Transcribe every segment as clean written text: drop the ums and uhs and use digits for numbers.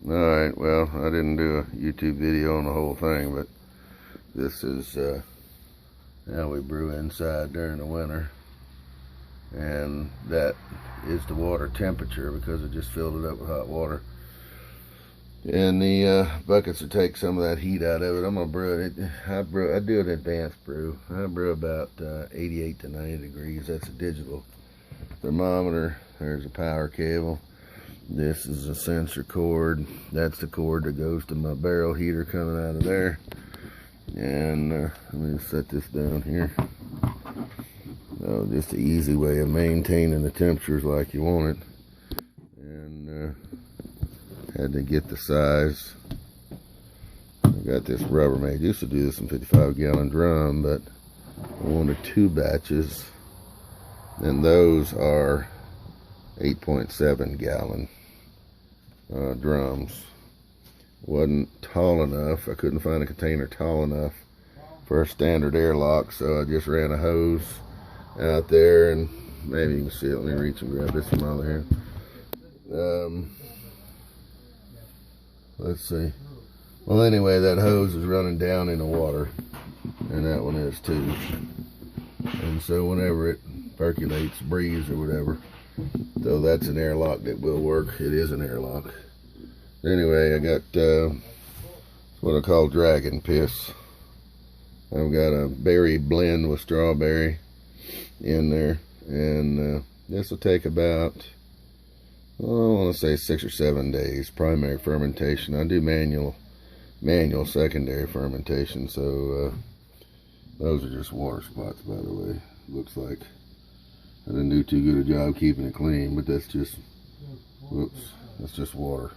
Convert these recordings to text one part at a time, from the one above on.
Alright, well, I didn't do a YouTube video on the whole thing, but this is how we brew inside during the winter. And that is the water temperature because it just filled it up with hot water. And the buckets will take some of that heat out of it. I'm going to brew it. I do an advanced brew. I brew about 88 to 90 degrees. That's a digital thermometer. There's a power cable. This is a sensor cord. That's the cord that goes to my barrel heater coming out of there. And let me set this down here. Just an easy way of maintaining the temperatures like you want it. And had to get the size. I got this Rubbermaid. Used to do this in 55-gallon drum, but I wanted 2 batches. And those are 8.7 gallon drums. Wasn't tall enough. I couldn't find a container tall enough for a standard airlock, so I just ran a hose out there, and maybe you can see it. Let me reach and grab this from over here. Let's see. Well, anyway, that hose is running down in the water, and that one is too. And so whenever it percolates, breeze or whatever, though that's an airlock that will work. It is an airlock. Anyway, I got what I call dragon piss. I've got a berry blend with strawberry in there, and this will take about, I want to say 6 or 7 days. Primary fermentation. I do manual secondary fermentation, so those are just water spots, by the way. Looks like I didn't do too good a job keeping it clean, but that's just, whoops, that's just water.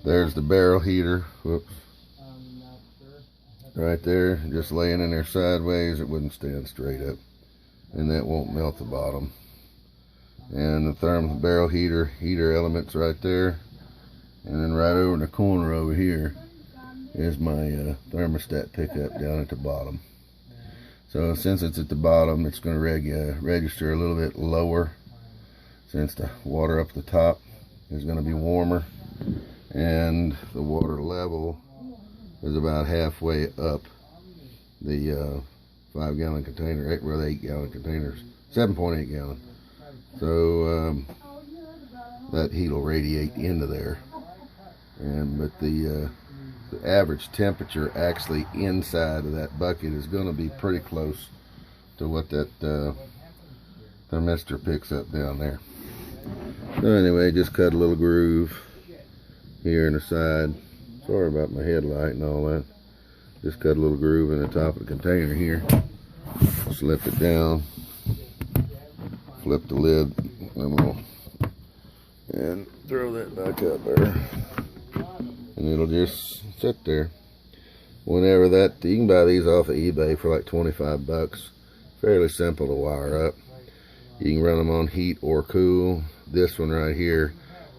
There's the barrel heater, whoops, right there, just laying in there sideways. It wouldn't stand straight up, and that won't melt the bottom. And the barrel heater elements right there, and then right over in the corner over here is my thermostat pickup down at the bottom. So since it's at the bottom, it's going to register a little bit lower, since the water up the top is going to be warmer, and the water level is about halfway up the 5-gallon container, well, 8-gallon containers, 7.8 gallon. So that heat will radiate into there, but the average temperature actually inside of that bucket is going to be pretty close to what that thermistor picks up down there. So anyway, just cut a little groove here in the side. Sorry about my headlight and all that. Just cut a little groove in the top of the container here. Slip it down. Flip the lid and throw that back up there. And it'll just sit there. Whenever that, you can buy these off of eBay for like 25 bucks. Fairly simple to wire up. You can run them on heat or cool. This one right here,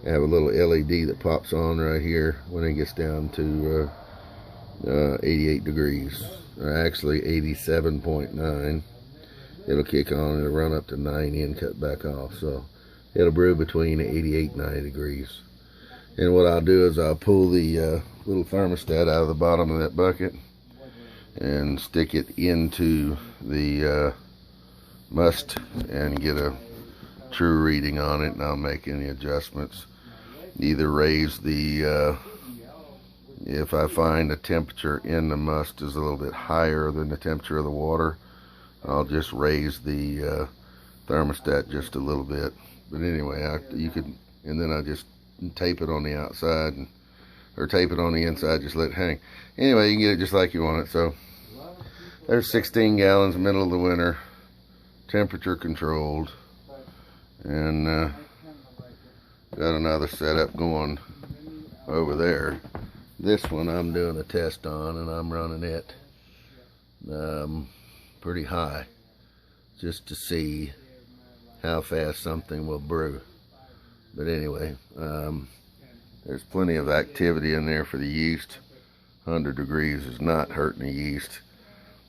I have a little LED that pops on right here when it gets down to 88 degrees, or actually 87.9. It'll kick on and it'll run up to 90 and cut back off. So it'll brew between 88 and 90 degrees. And what I'll do is I'll pull the little thermostat out of the bottom of that bucket and stick it into the must and get a true reading on it, and I'll make any adjustments. Either raise the, if I find the temperature in the must is a little bit higher than the temperature of the water, I'll just raise the thermostat just a little bit. But anyway, you could, and then I just tape it on the outside, or tape it on the inside, just let it hang. Anyway, you can get it just like you want it. So there's 16 gallons, middle of the winter, temperature controlled, and got another setup going over there. This one I'm doing a test on, and I'm running it pretty high just to see how fast something will brew. But anyway, there's plenty of activity in there for the yeast. 100 degrees is not hurting the yeast.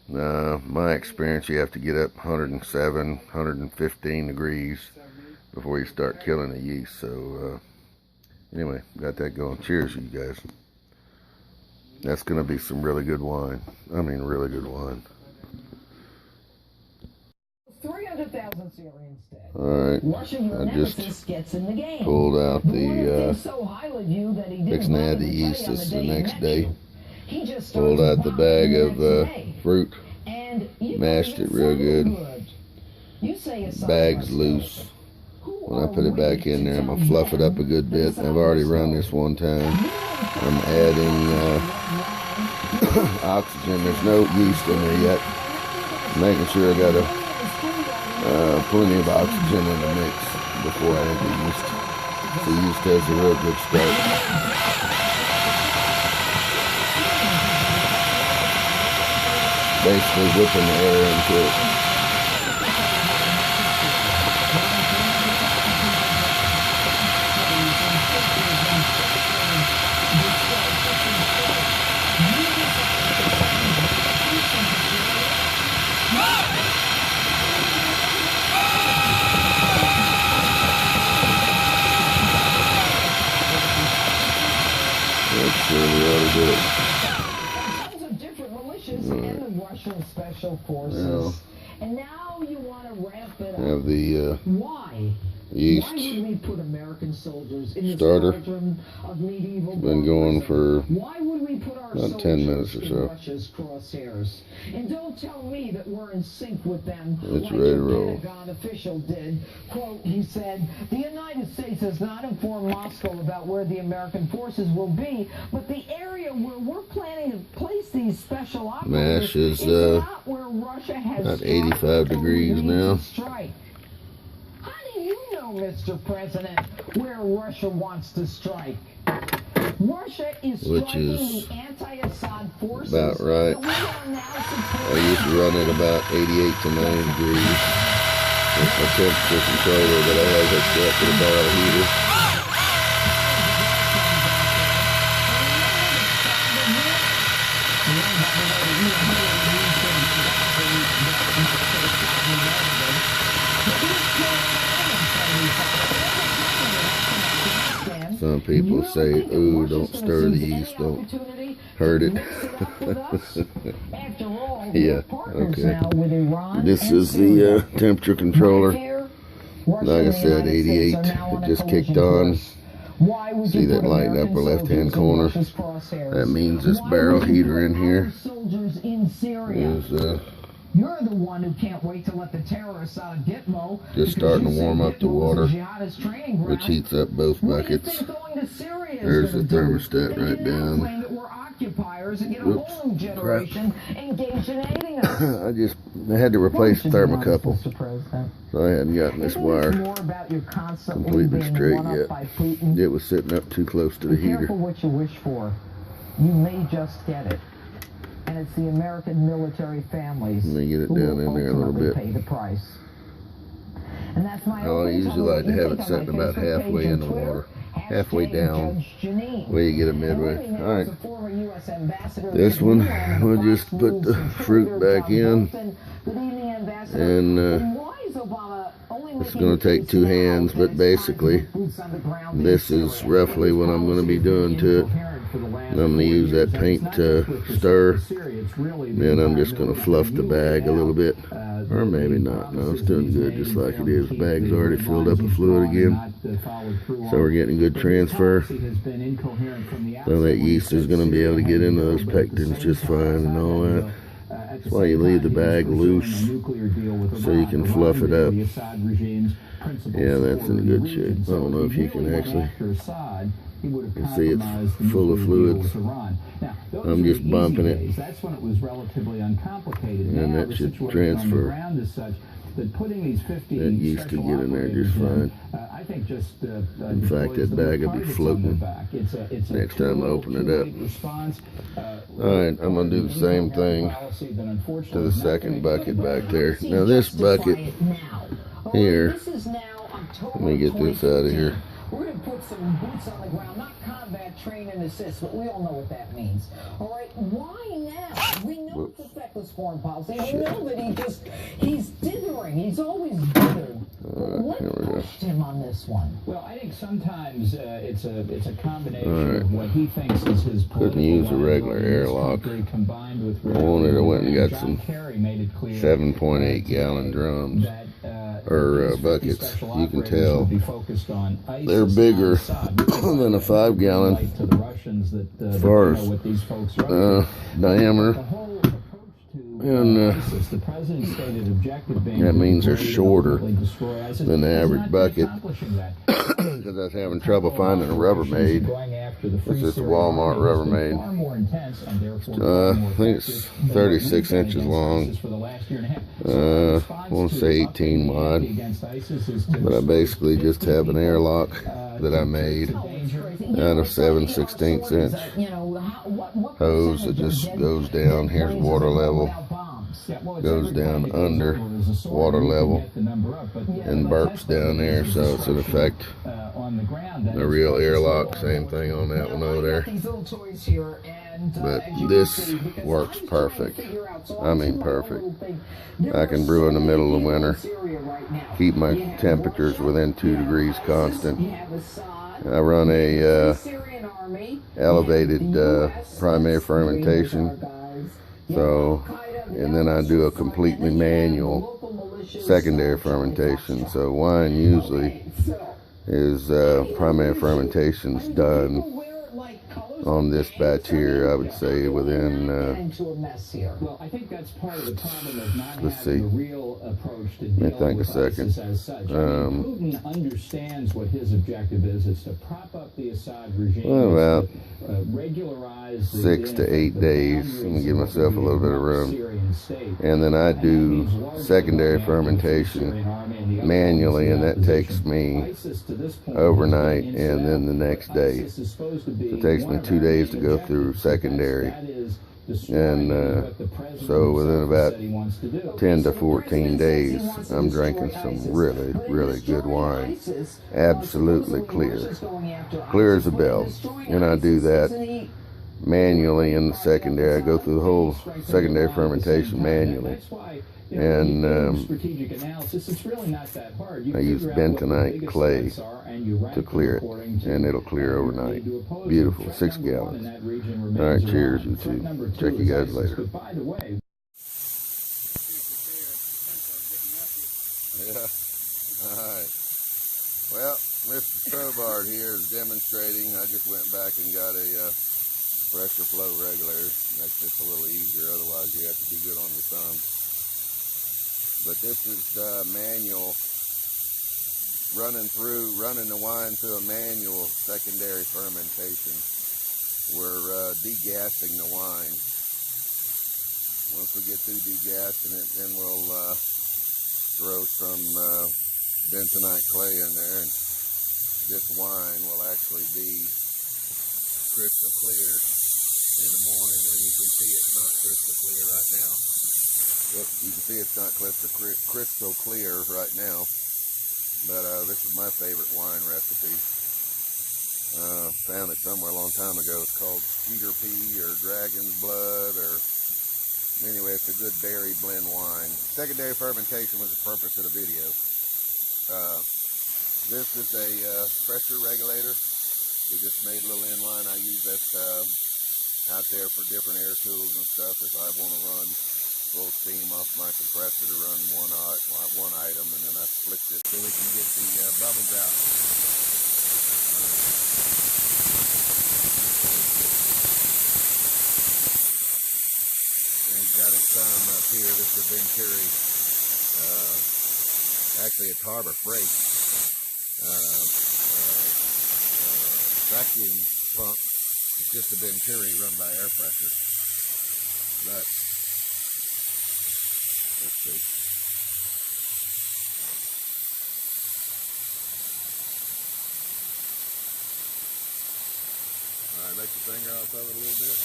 My experience, you have to get up 107, 115 degrees before you start killing the yeast. So Anyway, got that going. Cheers, you guys. That's going to be some really good wine. I mean, really good wine. 300,000 Syrians dead. Alright, I just pulled out the, fixing to add the yeast. This is the next day. Pulled out the bag of fruit, mashed it real good. Bag's loose. When I put it back in there, I'm going to fluff it up a good bit. I've already run this one time. I'm adding oxygen. There's no yeast in there yet. Making sure I got plenty of oxygen in the mix before I add the yeast. The yeast has a real good start. Basically whipping the air into it. Sure, we already did it. Tons of different militias and the Russian special forces. Now, and now you want to ramp it up. Have the why? yeast Why would we put American soldiers in starter. of medieval Been going for Why would we put our about 10 minutes or so. Russia's crosshairs? And don't tell me that we're in sync with them. It's like ready to the roll. Pentagon official did. Quote, he said, the United States has not informed Moscow about where the American forces will be, but the area where we're planning to place these special operators Mash is not where Russia has about 85 degrees now. Strike. How do you know, Mr. President, where Russia wants to strike? Russia is Which is the anti-Assad forces about right. I used to run at about 88 to 90 degrees. With my temperature controller that I have hooked up to the barrel heater. Some people say, ooh, don't stir the yeast, don't hurt it. Yeah, okay. This is the temperature controller. Like I said, 88. It just kicked on. See that light in the upper left-hand corner? That means this barrel heater in here is you're the one who can't wait to let the terrorists out of Gitmo. Just starting to warm up the water, which heats up both buckets. There's the thermostat right down. Oops, crap. I had to replace the thermocouple, so I hadn't gotten this wire completely straight yet. It was sitting up too close to the heater. Careful what you wish for. You may just get it. And it's the American military families Let me get it down in there a little bit. Pay the price. And that's my I usually like to have it sitting about halfway in the water, halfway down, where you get it midway. Alright, this one, we'll just put the fruit back in, and it's going to take two hands, but basically, this is roughly what I'm going to be doing to it. And I'm going to use that paint to stir, then I'm just going to fluff the bag a little bit, or maybe not. No, it's doing good just like it is. The bag's already filled up with fluid again, so we're getting good transfer. So that yeast is going to be able to get into those pectins just fine and all that. That's why you leave the bag loose, so you can fluff it up. Yeah, that's in good shape. I don't know if you can actually see it's full of fluids. I'm just bumping it, and that should transfer. That yeast to get in there just fine. In fact, that bag will be floating next time I open it up. Alright, I'm going to do the same thing to the second bucket back there. Now this bucket here, let me get this out of here. We're going to put some boots on the ground, not combat, train, and assist, but we all know what that means. All right, why now? We know it's a feckless foreign policy. We know that he's dithering. He's always dithered. What here we go. pushed him on this one? Well, I think sometimes it's a combination of what he thinks is his Couldn't use a regular airlock. Combined with I wanted, I went and got some Kerry made it clear 7.8 gallon drums or buckets. You can tell they're bigger than a 5 gallon as far as diameter. And that means they're shorter than the average bucket because I was having trouble finding a Rubbermaid. It's just a Walmart Rubbermaid. I think it's 36 inches long. I want to say 18 wide, but I basically just have an airlock that I made out of 7/16 inch hose that just goes down. Here's water level, goes down under water level and burps down there, so it's in effect a real airlock. Same thing on that one over there, but this works perfect. I mean perfect. I can brew in the middle of winter, keep my temperatures within 2 degrees constant. I run a elevated primary fermentation, so, and then I do a completely manual secondary fermentation. So wine usually is primary fermentation's done on this batch here, I would say within well, I think that's part of the problem of not let's having see. a real approach to Let me deal think with a second. ISIS as such. Putin understands what his objective is to prop up the Assad regime. Well, about regularize 6 to 8 days. Let me give myself a little bit of room. And then I do secondary fermentation manually, and that takes me overnight and then the next day. So it takes me 2 days to go through secondary. And so within about 10 to 14 days, I'm drinking some really, really good wine. Absolutely clear. Clear as a bell. And I do that manually in the secondary. I go through the whole secondary fermentation manually. And I use bentonite clay to clear it, and it'll clear overnight. Beautiful, 6 gallons. All right, cheers, you two. Check you guys later. Yeah. All right. Well, Mr. Strobart here is demonstrating. I just went back and got a pressure flow regulator. Makes this a little easier. Otherwise, you have to be good on your thumb. But this is manual, running the wine through a manual secondary fermentation. We're degassing the wine. Once we get through degassing it, then we'll throw some bentonite clay in there, and this wine will actually be crystal clear in the morning. And you can see it's not crystal clear right now. Yep, you can see it's not crystal clear right now, but this is my favorite wine recipe. Found it somewhere a long time ago. It's called Cedar Pea or Dragon's Blood, or anyway, it's a good berry blend wine. Secondary fermentation was the purpose of the video. This is a pressure regulator. We just made a little inline. I use that out there for different air tools and stuff. If I want to run full steam off my compressor to run one item, and then I flick it so we can get the bubbles out. And he's got it some up here. This is a Venturi. Actually, it's Harbor Freight vacuum pump. It's just a Venturi run by air pressure. But let's see. All right, let your finger off of it a little bit.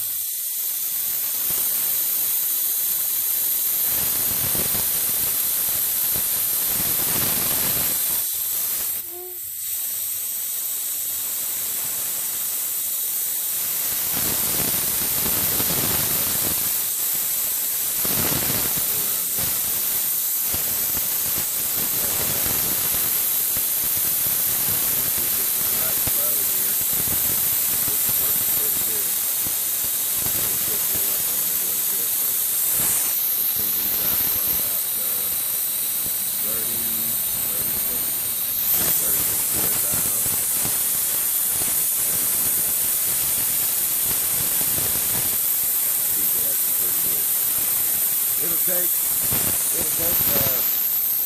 it'll take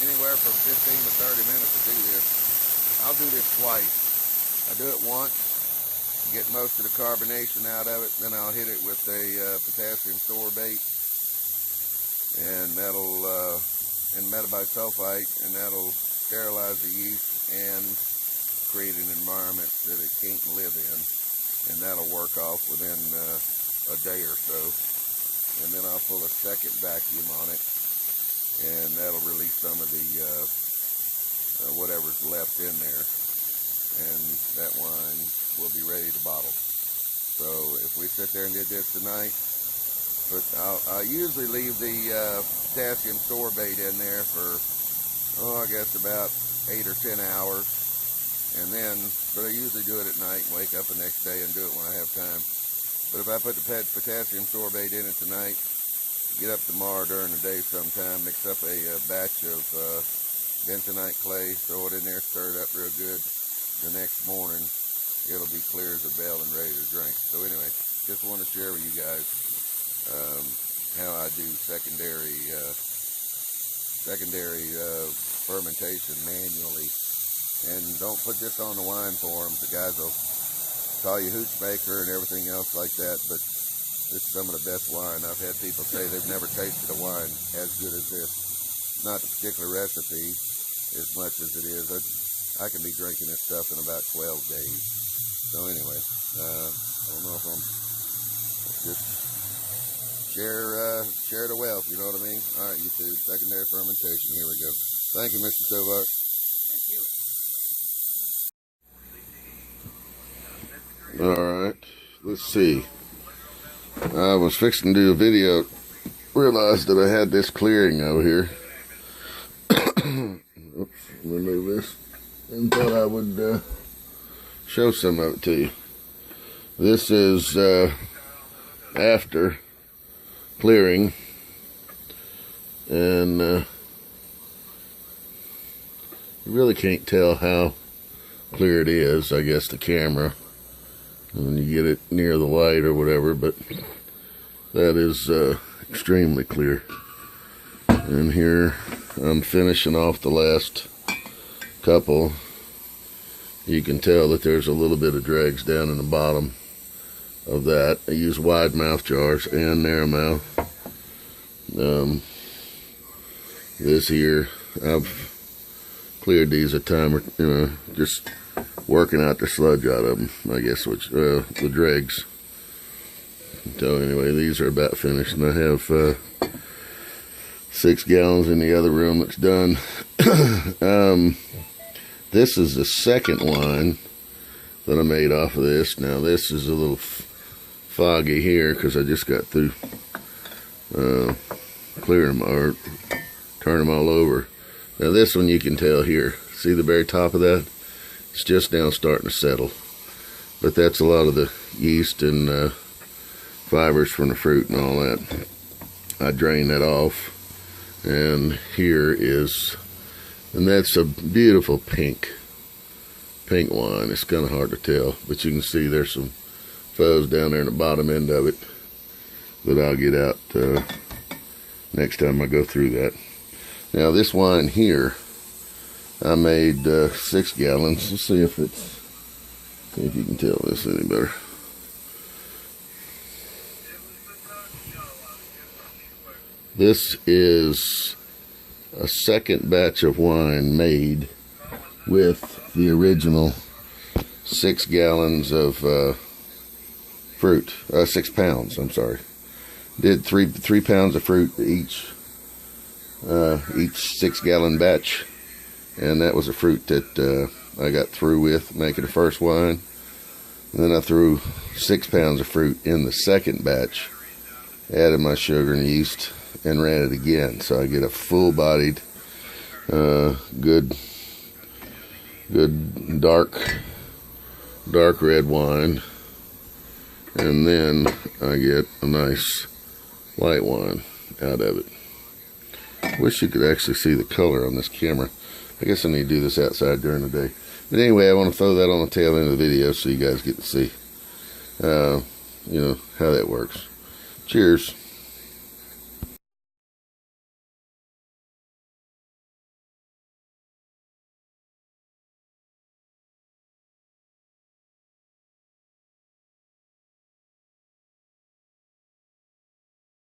anywhere from 15 to 30 minutes to do this. I'll do this twice. I do it once, get most of the carbonation out of it, then I'll hit it with a potassium sorbate, and that'll and metabisulfite, and that'll sterilize the yeast and create an environment that it can't live in, and that'll work off within a day or so. And then I'll pull a second vacuum on it, and that'll release some of the whatever's left in there, and that wine will be ready to bottle. So if we sit there and did this tonight, but I'll usually leave the potassium sorbate in there for, I guess about 8 or 10 hours, and then, but I usually do it at night and wake up the next day and do it when I have time. But if I put the potassium sorbate in it tonight, get up tomorrow during the day sometime, mix up a batch of bentonite clay, throw it in there, stir it up real good. The next morning, it'll be clear as a bell and ready to drink. So anyway, just want to share with you guys how I do secondary fermentation manually. And don't put this on the wine forums. The guys will call you hooch maker and everything else like that, but this is some of the best wine. I've had people say they've never tasted a wine as good as this. Not the particular recipe as much as it is. I can be drinking this stuff in about 12 days. So anyway, I don't know if I'm just share the wealth, you know what I mean? All right, YouTube, secondary fermentation. Here we go. Thank you, Mr. Tovar. Thank you. Alright, let's see. I was fixing to do a video, realized that I had this clearing over here. Oops, remove this. And thought I would show some of it to you. This is after clearing, and you really can't tell how clear it is. I guess the camera, when you get it near the light or whatever, but that is extremely clear. And here I'm finishing off the last couple. You can tell that there's a little bit of dregs down in the bottom of that. I use wide mouth jars and narrow mouth. This here, I've cleared these a time, or just working out the sludge out of them, I guess, which the dregs. So anyway, these are about finished, and I have 6 gallons in the other room that's done. This is the second wine that I made off of this. Now this is a little foggy here because I just got through clearing them, or turn them all over. Now this one, you can tell here, see the very top of that? It's just now starting to settle, but that's a lot of the yeast and fibers from the fruit and all that. I drain that off, and here is, and that's a beautiful pink wine. It's kind of hard to tell, but you can see there's some fuzz down there in the bottom end of it that I'll get out next time I go through that. Now this wine here, I made 6 gallons. Let's see if you can tell this any better. This is a second batch of wine made with the original 6 gallons of fruit. 6 pounds, I'm sorry. Did 3 pounds of fruit each 6-gallon batch, and that was a fruit that I got through with making the first wine. And then I threw 6 pounds of fruit in the second batch, added my sugar and yeast, and ran it again. So I get a full-bodied, good dark red wine, and then I get a nice light wine out of it. Wish you could actually see the color on this camera. I guess I need to do this outside during the day. But anyway, I want to throw that on the tail end of the video so you guys get to see, how that works. Cheers.